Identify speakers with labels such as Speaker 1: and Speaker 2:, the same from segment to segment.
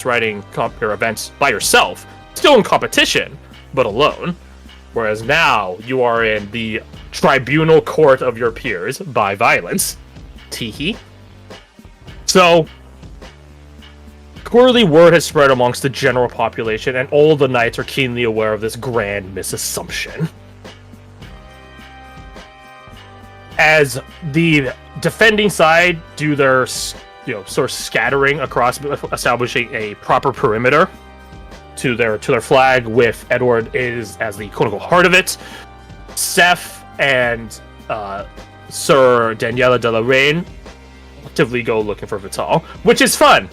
Speaker 1: riding your events by yourself, still in competition, but alone. Whereas now you are in the tribunal court of your peers by violence. Teehee. So, clearly word has spread amongst the general population, and all the knights are keenly aware of this grand misassumption. As the defending side do their, sort of scattering across, establishing a proper perimeter to their flag, with Edward is as the quote-unquote heart of it. Seth and Sir Daniela de la Reine actively go looking for Vital, which is fun,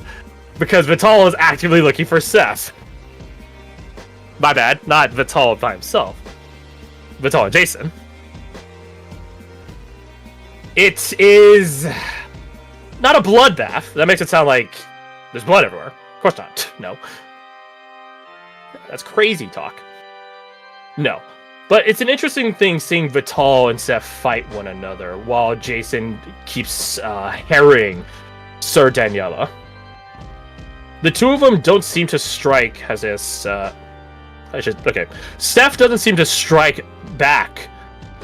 Speaker 1: because Vital is actively looking for Seth. My bad, not Vital by himself. Vital and Jason. It is not a bloodbath. That makes it sound like there's blood everywhere. Of course not. No. That's crazy talk. No. But it's an interesting thing seeing Vital and Seth fight one another while Jason keeps harrying Sir Daniela. The two of them don't seem to strike as this... Seth doesn't seem to strike back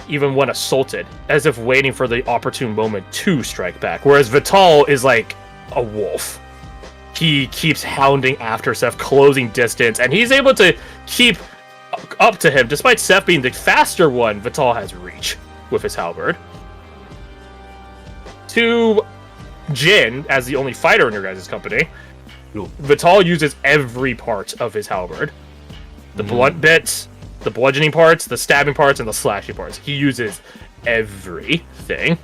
Speaker 1: even when assaulted, as if waiting for the opportune moment to strike back. Whereas Vital is like a wolf. He keeps hounding after Seth, closing distance, and he's able to keep up to him. Despite Seth being the faster one, Vital has reach with his halberd. To Jin, as the only fighter in your guys' company, Vital uses every part of his halberd. The blunt bits, the bludgeoning parts, the stabbing parts, and the slashing parts. He uses everything.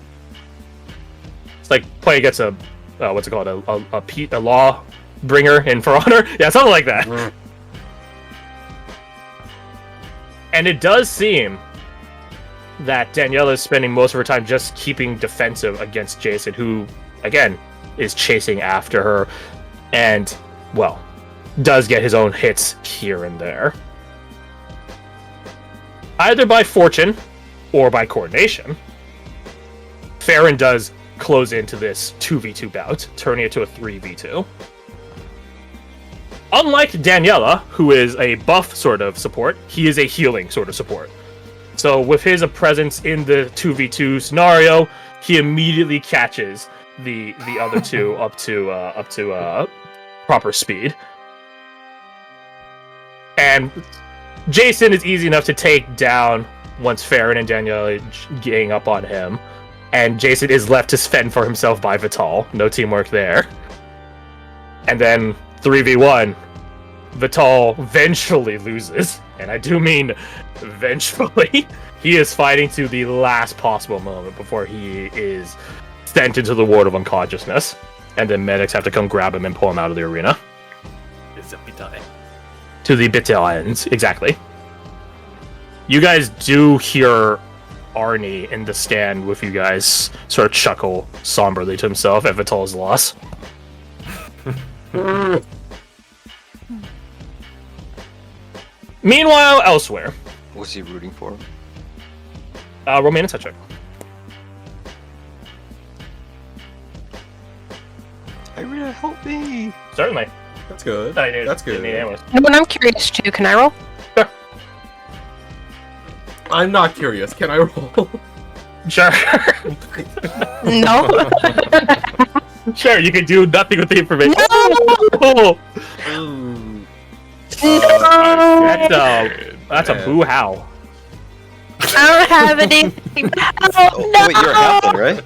Speaker 1: It's like playing against a what's it called? A law bringer in For Honor? Yeah, something like that. And it does seem that Daniela is spending most of her time just keeping defensive against Jason, who, again, is chasing after her and, well, does get his own hits here and there. Either by fortune or by coordination, Farron does close into this 2v2 bout, turning it to a 3v2. Unlike Daniela, who is a buff sort of support, he is a healing sort of support. So with his presence in the 2v2 scenario, he immediately catches the other two up to proper speed. And Jason is easy enough to take down once Farron and Daniela gang up on him. And Jason is left to fend for himself by Vital. No teamwork there. And then 3v1, Vital eventually loses. And I do mean eventually. He is fighting to the last possible moment before he is sent into the ward of unconsciousness. And then medics have to come grab him and pull him out of the arena. To the battalions, exactly. You guys do hear Arnie in the stand with you guys sort of chuckle somberly to himself at Vital's loss. Meanwhile, elsewhere.
Speaker 2: What's he rooting for?
Speaker 1: Roll me an insight check.
Speaker 2: Irina, help me!
Speaker 1: Certainly.
Speaker 3: That's good.
Speaker 1: That's
Speaker 3: good.
Speaker 4: When I'm curious too, can I roll?
Speaker 1: Sure.
Speaker 3: I'm not curious. Can I roll?
Speaker 1: Sure.
Speaker 4: No.
Speaker 1: Sure, you can do nothing with the information.
Speaker 4: No!
Speaker 1: That's a boo-how.
Speaker 4: I don't have anything.
Speaker 2: Oh,
Speaker 4: No.
Speaker 2: wait, you're a halfling, right?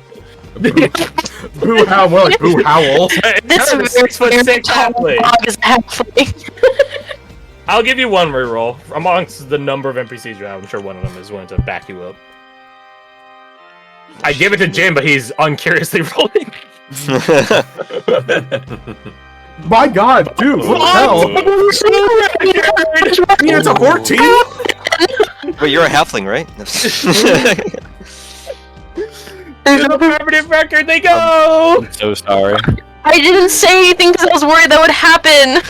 Speaker 3: Boo howl, more like boo howl.
Speaker 4: This
Speaker 1: Turn
Speaker 4: is
Speaker 1: 6'6" halfling.
Speaker 4: dog is halfling.
Speaker 1: I'll give you one reroll. Amongst the number of NPCs you have, I'm sure one of them is willing to back you up. I give it to Jim, but he's uncuriously rolling.
Speaker 3: My god, dude, what the hell? I mean, it's a 14?
Speaker 2: Wait, you're a halfling, right?
Speaker 1: There's no permanent record, they go!
Speaker 5: I'm so sorry.
Speaker 4: I didn't say anything because I was worried that would happen.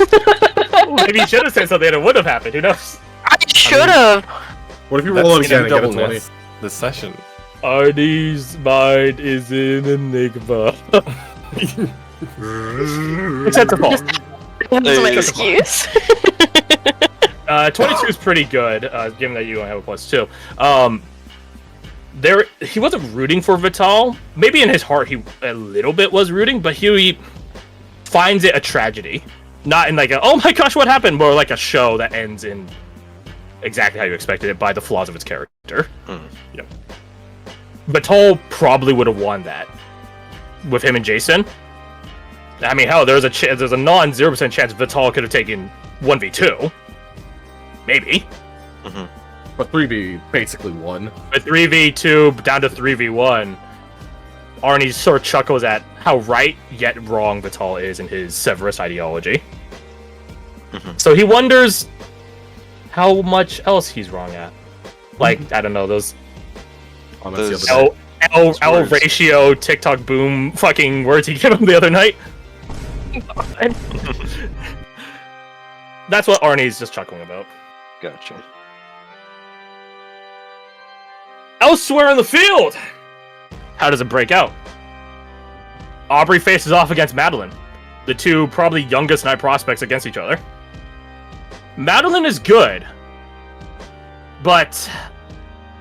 Speaker 1: Maybe you should have said something and it would have happened, who knows?
Speaker 4: I should have.
Speaker 3: What if you roll it again and get a 20?
Speaker 5: This session.
Speaker 1: Arnie's mind is an enigma. Except the fall.
Speaker 4: That's my
Speaker 2: Hey.
Speaker 4: excuse.
Speaker 1: 22 is pretty good, given that you don't have a +2. He wasn't rooting for Vital. Maybe in his heart he a little bit was rooting, but he finds it a tragedy. Not in like a, oh my gosh, what happened? More like a show that ends in exactly how you expected it by the flaws of its character. Yep. Vital probably would have won that with him and Jason. I mean, hell, there's a non-0% chance Vital could have taken 1v2. Maybe.
Speaker 3: But 3v basically won.
Speaker 1: But 3v2 down to 3v1, Arnie sort of chuckles at how right yet wrong Vital is in his Severus ideology. So he wonders how much else he's wrong at. Like, I don't know, those
Speaker 3: Oh, that's the other
Speaker 1: L
Speaker 3: words.
Speaker 1: ratio TikTok boom fucking words he gave him the other night. That's what Arnie's just chuckling about.
Speaker 2: Gotcha.
Speaker 1: Elsewhere in the field! How does it break out? Aubrey faces off against Madeline. The two probably youngest night prospects against each other. Madeline is good, but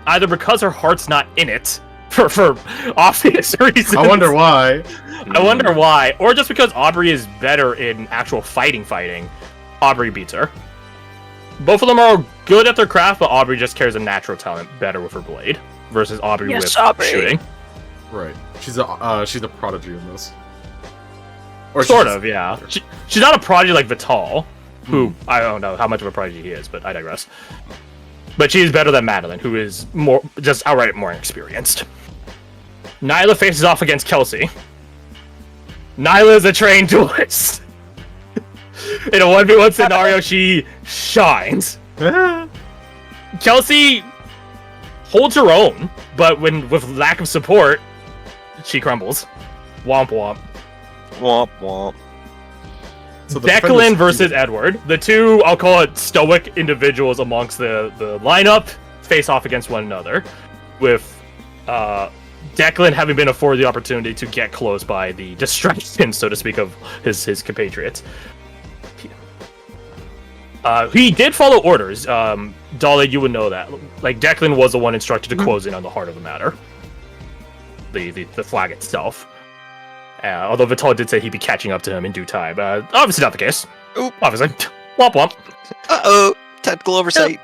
Speaker 1: either because her heart's not in it, for obvious reasons.
Speaker 3: I wonder why.
Speaker 1: I wonder why. Or just because Aubrey is better in actual fighting, Aubrey beats her. Both of them are good at their craft, but Aubrey just carries a natural talent better with her blade versus Aubrey
Speaker 4: Yes,
Speaker 1: with
Speaker 4: Aubrey.
Speaker 1: shooting.
Speaker 3: Right. She's a prodigy in this. Or
Speaker 1: Sort
Speaker 3: she's-
Speaker 1: of, yeah. She's not a prodigy like Vital, who I don't know how much of a prodigy he is, but I digress. But she is better than Madeline, who is just outright more inexperienced. Nyla faces off against Kelsey. Nyla is a trained duelist. In a 1v1 scenario, she shines. Kelsey holds her own, but with lack of support, she crumbles. Womp womp.
Speaker 2: Womp womp.
Speaker 3: So the
Speaker 1: Declan
Speaker 3: defenders-
Speaker 1: versus Edward. The two, I'll call it stoic individuals amongst the lineup, face off against one another, with Declan having been afforded the opportunity to get close by the distraction, so to speak, of his compatriots. He did follow orders. Dolly, you would know that. Like, Declan was the one instructed to close in on the heart of the matter. The flag itself. Although Vital did say he'd be catching up to him in due time. Obviously not the case.
Speaker 2: Oop.
Speaker 1: Obviously. Womp womp.
Speaker 2: Uh-oh. Technical oversight.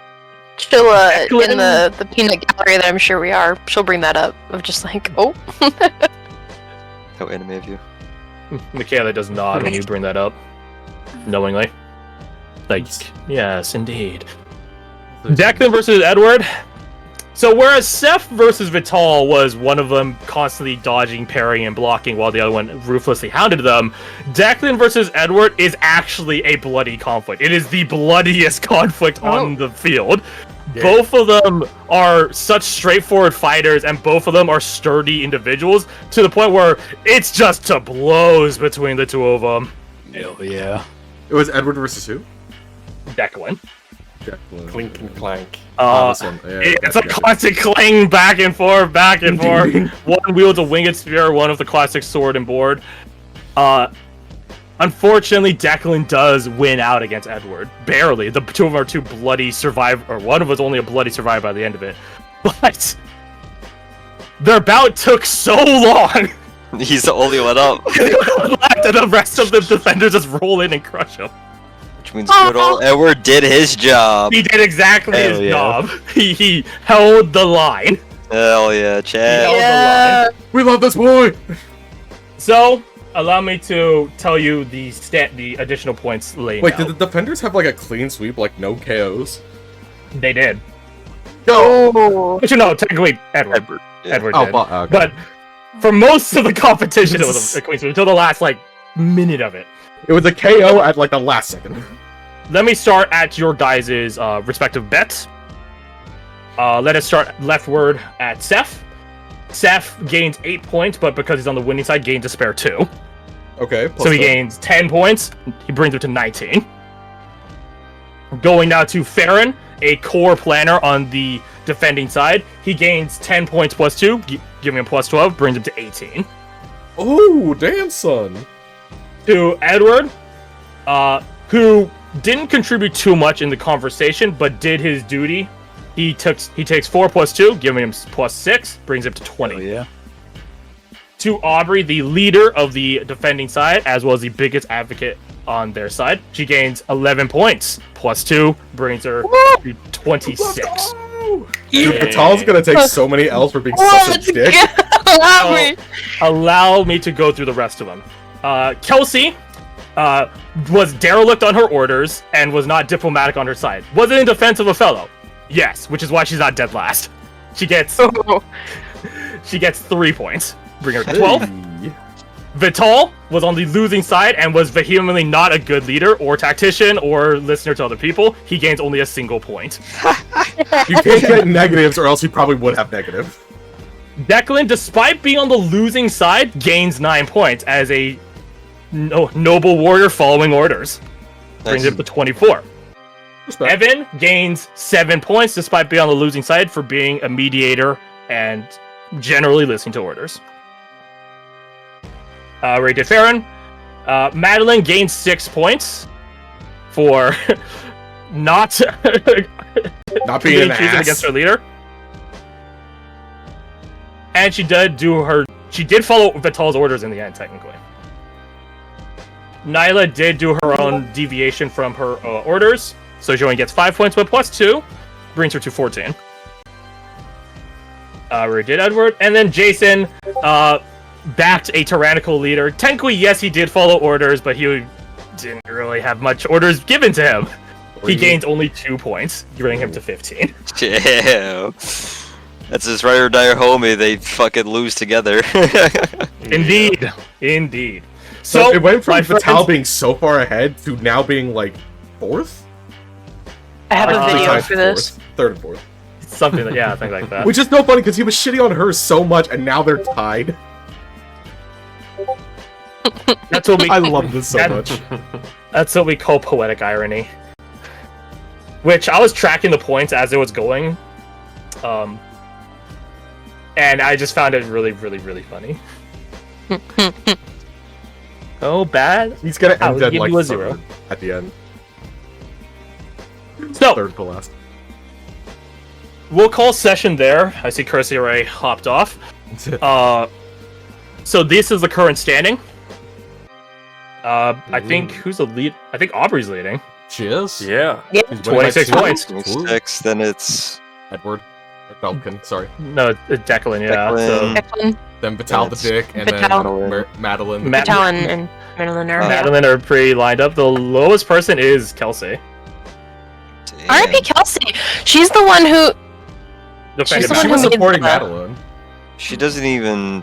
Speaker 4: She'll,
Speaker 1: Declan-
Speaker 4: in the peanut gallery that I'm sure we are, she'll bring that up. Of just like, oh.
Speaker 2: How anime of you.
Speaker 1: Michaela does nod when you bring that up. Knowingly. Like, yes, indeed. Declan versus Edward. So whereas Seth versus Vital was one of them constantly dodging, parrying, and blocking while the other one ruthlessly hounded them, Declan versus Edward is actually a bloody conflict. It is the bloodiest conflict on the field.
Speaker 3: Yeah.
Speaker 1: Both of them are such straightforward fighters, and both of them are sturdy individuals, to the point where it's just to blows between the two of them.
Speaker 5: Hell yeah.
Speaker 3: It was Edward versus who?
Speaker 1: Declan.
Speaker 3: Declan.
Speaker 5: Clink and clank.
Speaker 3: This one. Yeah,
Speaker 1: It's a
Speaker 3: yeah.
Speaker 1: classic clang back and forth. One wields a winged spear, one with the classic sword and board. Unfortunately, Declan does win out against Edward. Barely. The two of them are two bloody survive, or one of us only a bloody survivor by the end of it. But their bout took so long.
Speaker 2: He's the only one up.
Speaker 1: And the rest of the defenders just roll in and crush him.
Speaker 2: Which means good old Edward did his job.
Speaker 1: He did exactly
Speaker 2: Hell
Speaker 1: his
Speaker 2: yeah.
Speaker 1: job. He held the line.
Speaker 2: Hell yeah, Chad.
Speaker 4: Yeah.
Speaker 3: We love this boy!
Speaker 1: So, allow me to tell you the additional points laid
Speaker 3: Wait,
Speaker 1: out.
Speaker 3: did the defenders have like a clean sweep, like no KOs?
Speaker 1: They did.
Speaker 3: No!
Speaker 4: Oh.
Speaker 1: But you know, technically, Edward.
Speaker 2: Edward. Yeah.
Speaker 1: Edward
Speaker 3: Oh,
Speaker 1: did.
Speaker 3: okay.
Speaker 1: But for most of the competition, it was a clean sweep until the last, like, minute of it.
Speaker 3: It was a KO at like the last second.
Speaker 1: Let me start at your guys' respective bets. Let us start leftward at Seth. Seth gains 8 points, but because he's on the winning side, gains a spare 2.
Speaker 3: Okay.
Speaker 1: So he
Speaker 3: plus
Speaker 1: gains 10 points. He brings it to 19. Going now to Farron, a core planner on the defending side. He gains 10 points plus 2, giving him plus 12, brings him to 18.
Speaker 3: Oh, damn, son.
Speaker 1: To Edward, who didn't contribute too much in the conversation, but did his duty. He takes 4 plus 2, giving him plus 6, brings him to 20.
Speaker 5: Oh, yeah.
Speaker 1: To Aubrey, the leader of the defending side, as well as the biggest advocate on their side. She gains 11 points. Plus 2 brings her to 26.
Speaker 3: Dude, Vital's gonna take so many L's for being such a dick.
Speaker 1: Allow me to go through the rest of them. Kelsey was derelict on her orders and was not diplomatic on her side. Was it in defense of a fellow? Yes, which is why she's not dead last. She gets 3 points. Bring her to 12.
Speaker 3: Hey.
Speaker 1: Vital was on the losing side and was vehemently not a good leader or tactician or listener to other people. He gains only a single point.
Speaker 3: You can't get negatives or else you probably would have negative.
Speaker 1: Declan, despite being on the losing side, gains 9 points as a noble warrior following orders. Brings him to 24.
Speaker 3: Respect.
Speaker 1: Evan gains 7 points despite being on the losing side for being a mediator and generally listening to orders. Rated Farron. Madeline gains 6 points for not
Speaker 3: being an
Speaker 1: choosing
Speaker 3: ass
Speaker 1: against her leader. And she did follow Vital's orders in the end, technically. Nyla did do her own deviation from her orders, so she only gets 5 points, but plus 2 brings her to 14. Rated Edward, and then Jason backed a tyrannical leader. Technically, yes, he did follow orders, but he didn't really have much orders given to him. He gains only 2 points, bringing him to 15.
Speaker 2: Yeah. That's his ride or die homie. They fucking lose together.
Speaker 1: Indeed.
Speaker 3: So it went from
Speaker 1: my
Speaker 3: Vital
Speaker 1: friends-
Speaker 3: being so far ahead to now being like 4th?
Speaker 4: I have a
Speaker 3: Three
Speaker 4: video
Speaker 3: times
Speaker 4: for this.
Speaker 3: 3rd and 4th.
Speaker 1: Something that, yeah, I think like that.
Speaker 3: Which is no funny because he was shitty on her so much and now they're tied.
Speaker 1: That's what we.
Speaker 3: I love this so much.
Speaker 1: That's what we call poetic irony. Which I was tracking the points as it was going, and I just found it really, really, really funny. Oh, bad.
Speaker 3: He's gonna
Speaker 1: I'll
Speaker 3: end dead
Speaker 1: give
Speaker 3: like
Speaker 1: you a 0.
Speaker 3: third at the end.
Speaker 1: So
Speaker 3: 3rd to last.
Speaker 1: we'll call session there. I see Kersey already hopped off. So this is the current standing. I think who's the lead? I think Aubrey's leading.
Speaker 3: She is?
Speaker 5: Yeah.
Speaker 3: He's winning by
Speaker 1: 26
Speaker 3: 2.
Speaker 1: points.
Speaker 2: 26, then it's
Speaker 3: Edward. Or Belkin, sorry.
Speaker 1: No, it's Declan, yeah. So
Speaker 4: Declan,
Speaker 3: Then Vital the
Speaker 2: Yes.
Speaker 3: dick, and
Speaker 4: Vital.
Speaker 3: then Madeline.
Speaker 4: Vital, and Madeline are.
Speaker 1: Madeline are pretty lined up. The lowest person is Kelsey.
Speaker 4: R.I.P. Kelsey. She's the one who.
Speaker 1: Defended
Speaker 4: She's the
Speaker 3: She
Speaker 4: one
Speaker 3: was
Speaker 4: who made
Speaker 3: supporting
Speaker 4: the-
Speaker 3: Madeline.
Speaker 2: She doesn't even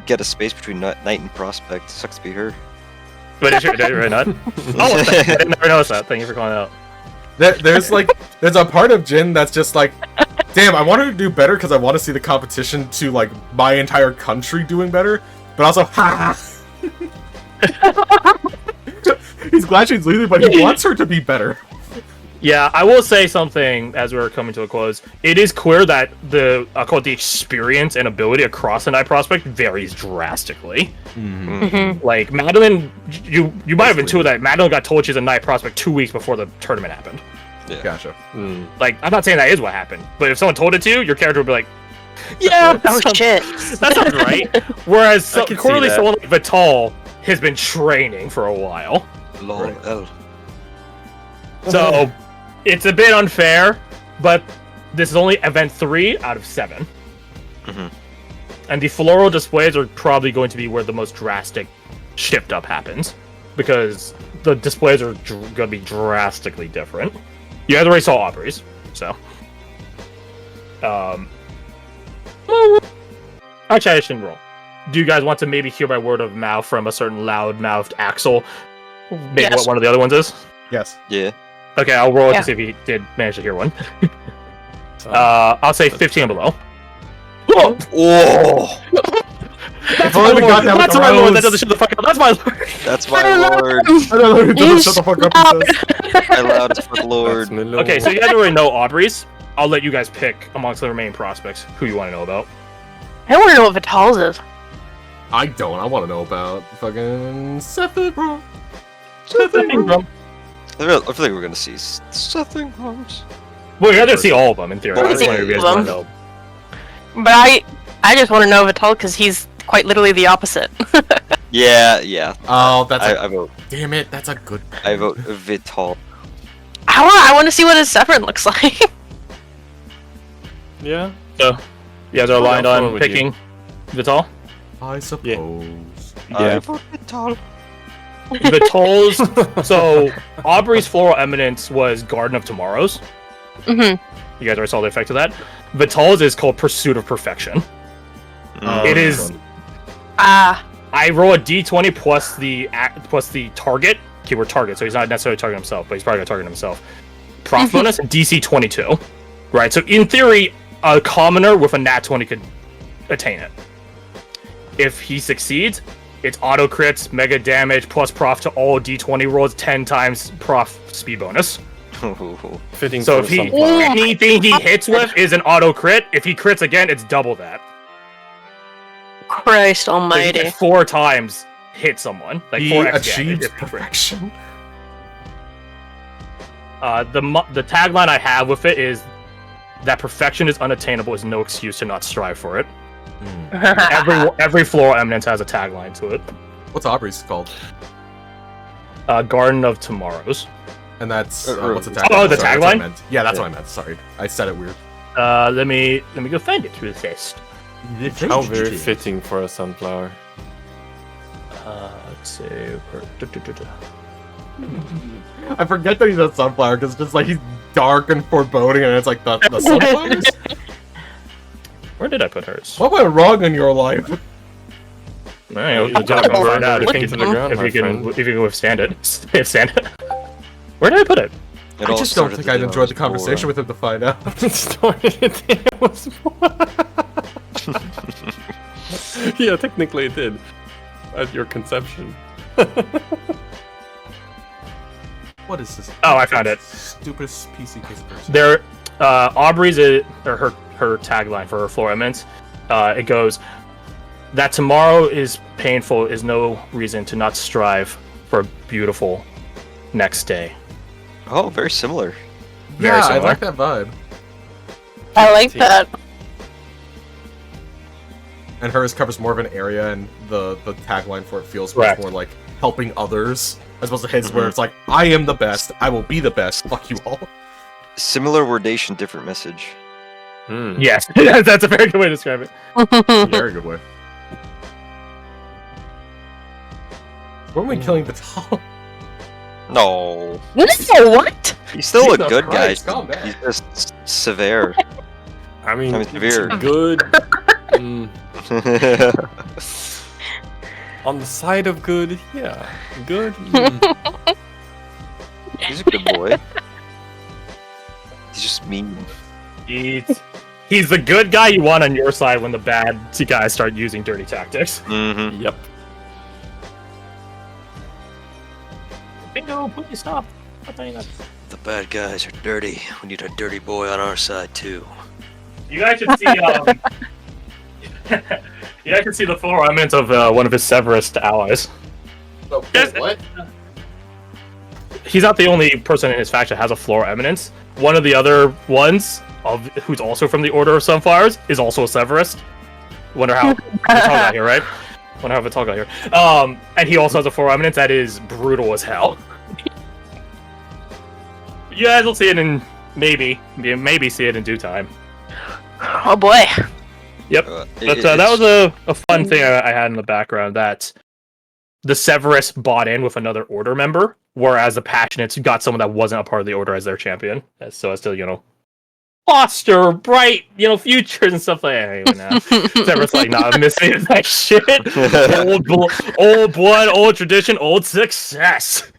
Speaker 2: get a space between Knight and Prospect. Sucks to be her.
Speaker 1: But did you really not? Oh, I didn't never notice that. Thank you for calling it out.
Speaker 3: There's a part of Jin that's just like, damn, I want her to do better because I want to see the competition to like my entire country doing better, but also, ha. He's glad she's losing, but he wants her to be better.
Speaker 1: Yeah, I will say something as we're coming to a close. It is clear that the experience and ability across the Night Prospect varies drastically.
Speaker 4: Mhm.
Speaker 1: Like Madeline, you might have intuited that Madeline got told she's a Night Prospect 2 weeks before the tournament happened.
Speaker 3: Gotcha.
Speaker 1: Like, I'm not saying that is what happened, but if someone told it to you, your character would be like, "Yeah,
Speaker 4: Oh
Speaker 1: that
Speaker 4: shit.
Speaker 1: that sounds right." Whereas
Speaker 5: I can see
Speaker 1: clearly
Speaker 5: that.
Speaker 1: someone like Vital has been training for a while.
Speaker 2: Lol. L.
Speaker 1: So it's a bit unfair, but this is only event 3 out of 7.
Speaker 2: Mhm.
Speaker 1: And the floral displays are probably going to be where the most drastic shift up happens, because the displays are going to be drastically different. You guys already saw Aubrey's, so. Actually, I shouldn't roll. Do you guys want to maybe hear by word of mouth from a certain loud-mouthed Axel? Maybe
Speaker 4: Yes.
Speaker 1: what one of the other ones is?
Speaker 3: Yes.
Speaker 2: Yeah.
Speaker 1: Okay, I'll roll it
Speaker 4: Yeah.
Speaker 1: to see if he did manage to hear one. I'll say 15 and below. Whoa!
Speaker 2: Oh,
Speaker 3: If only we got that with
Speaker 1: That's
Speaker 3: the
Speaker 1: my lord.
Speaker 3: rose.
Speaker 1: That doesn't shut the fuck up. That's my lord.
Speaker 2: that's my lord.
Speaker 3: I don't know who
Speaker 4: You
Speaker 3: doesn't shut the fuck up and says.
Speaker 2: My loud as fuck lord.
Speaker 1: Okay, so you guys already know Aubrey's. I'll let you guys pick amongst the remaining prospects who you want to know about.
Speaker 4: I want to know what Vital's is.
Speaker 3: I don't. I want to know about fucking Sephiroth.
Speaker 1: Well,
Speaker 2: I feel like we're gonna see something homes.
Speaker 1: you're gonna see all of them in theory.
Speaker 4: We'll
Speaker 1: That's
Speaker 4: see
Speaker 1: why you guys
Speaker 4: all
Speaker 1: want
Speaker 4: of
Speaker 1: to
Speaker 4: them.
Speaker 1: know.
Speaker 4: But I just want to know Vital because he's quite literally the opposite.
Speaker 2: Yeah.
Speaker 3: Oh, that's
Speaker 2: I vote.
Speaker 3: damn it. That's a good.
Speaker 2: I vote Vital.
Speaker 4: I want to see what his Severin looks like.
Speaker 5: Yeah.
Speaker 1: So, you guys are aligned
Speaker 5: I'm
Speaker 1: on
Speaker 5: with you.
Speaker 1: picking Vital?
Speaker 3: I suppose.
Speaker 2: I vote Vital.
Speaker 1: Vital's. So, Aubrey's Floral Eminence was Garden of Tomorrows.
Speaker 4: hmm
Speaker 1: You guys already saw the effect of that. Vital's is called Pursuit of Perfection. It is. I roll a d20 plus the target, keyword target, so he's not necessarily targeting himself, but he's probably going to target himself. Prof bonus, DC 22. Right, so in theory, a commoner with a nat 20 could attain it. If he succeeds, it's auto crits, mega damage, plus prof to all d20 rolls, 10 times prof speed bonus.
Speaker 5: Fitting
Speaker 1: So
Speaker 5: for
Speaker 1: if he
Speaker 5: Sunflower.
Speaker 1: anything he hits with is an auto crit, if he crits again, it's double that.
Speaker 4: Christ
Speaker 1: So he
Speaker 4: almighty.
Speaker 1: can 4 times hit someone, like
Speaker 3: He
Speaker 1: 4 x
Speaker 3: achieved
Speaker 1: damage. if he crits.
Speaker 3: perfection.
Speaker 1: The tagline I have with it is that perfection is unattainable is no excuse to not strive for it. Every floral eminence has a tagline to it.
Speaker 3: What's Aubrey's called?
Speaker 1: Garden of Tomorrows.
Speaker 3: And that's what's the
Speaker 2: Oh,
Speaker 3: tagline?
Speaker 1: the
Speaker 3: Sorry, that's what I
Speaker 1: tagline?
Speaker 3: meant. Yeah, that's what I meant. Sorry, I said it weird.
Speaker 1: Let me go find it through the fist.
Speaker 5: How very fitting for a sunflower.
Speaker 1: Let's see.
Speaker 3: I forget that he's a sunflower because it's just like he's dark and foreboding, and it's like the sunflowers.
Speaker 1: Where did I put hers?
Speaker 3: What went wrong in your life?
Speaker 1: Alright,
Speaker 5: You
Speaker 1: we'll
Speaker 5: just
Speaker 1: find out
Speaker 5: looking to the ground,
Speaker 1: if
Speaker 5: my
Speaker 1: you can
Speaker 5: friend.
Speaker 1: if you can withstand it. Withstand it. Where did I put it?
Speaker 2: It
Speaker 3: I
Speaker 2: all
Speaker 3: just don't
Speaker 2: started
Speaker 3: think
Speaker 2: the
Speaker 3: I'd
Speaker 2: day I
Speaker 3: enjoyed
Speaker 2: was
Speaker 3: the conversation
Speaker 2: born.
Speaker 3: with him to find out.
Speaker 5: It started the day I was born. Yeah, technically it did. At your conception.
Speaker 3: What is this?
Speaker 1: Oh, I found it.
Speaker 3: Stupidest PC case of person.
Speaker 1: There, Aubrey's or her tagline for her floor eminence. It goes that tomorrow is painful is no reason to not strive for a beautiful next day.
Speaker 2: Oh, very similar.
Speaker 1: Very
Speaker 3: Yeah, I
Speaker 1: similar.
Speaker 3: like that vibe.
Speaker 4: I like that.
Speaker 3: And hers covers more of an area, and the tagline for it feels
Speaker 1: Correct.
Speaker 3: much more like helping others, as opposed to his, where it's like, I am the best, I will be the best, fuck you all.
Speaker 2: Similar wordation, different message.
Speaker 1: Yes, that's a very good way to describe it.
Speaker 3: Very good way. When are we killing the tall?
Speaker 2: No.
Speaker 4: No, what?
Speaker 2: He's still a
Speaker 3: Jesus
Speaker 2: good guy.
Speaker 3: Christ, calm down.
Speaker 2: He's just severe.
Speaker 5: I mean,
Speaker 2: I mean, severe.
Speaker 5: good. On the side of good, yeah. Good.
Speaker 2: He's a good boy. He's just mean.
Speaker 1: He's the good guy you want on your side when the bad guys start using dirty tactics.
Speaker 2: Mm-hmm.
Speaker 5: Yep.
Speaker 1: Bingo, please stop. I'm telling you that.
Speaker 2: The bad guys are dirty. We need a dirty boy on our side too.
Speaker 1: You guys should see. You guys should see the floor eminence of one of his Severus allies. Yes.
Speaker 3: What?
Speaker 1: He's not the only person in his faction that has a floor eminence. One of the other ones, who's also from the Order of Sunflowers, is also a Severus. Wonder how Vital got here, right? Wonder how Vital got here. And he also has a floor eminence that is brutal as hell. You guys will see it in maybe see it in due time.
Speaker 4: Oh boy.
Speaker 1: Yep. But that was a fun thing I had in the background, that the Severus bought in with another Order member, whereas the Passionates got someone that wasn't a part of the Order as their champion, so as to, foster bright, futures and stuff like that. Anyway, now Severus like, nah, I'm missing that shit. Old blood, old tradition, old success.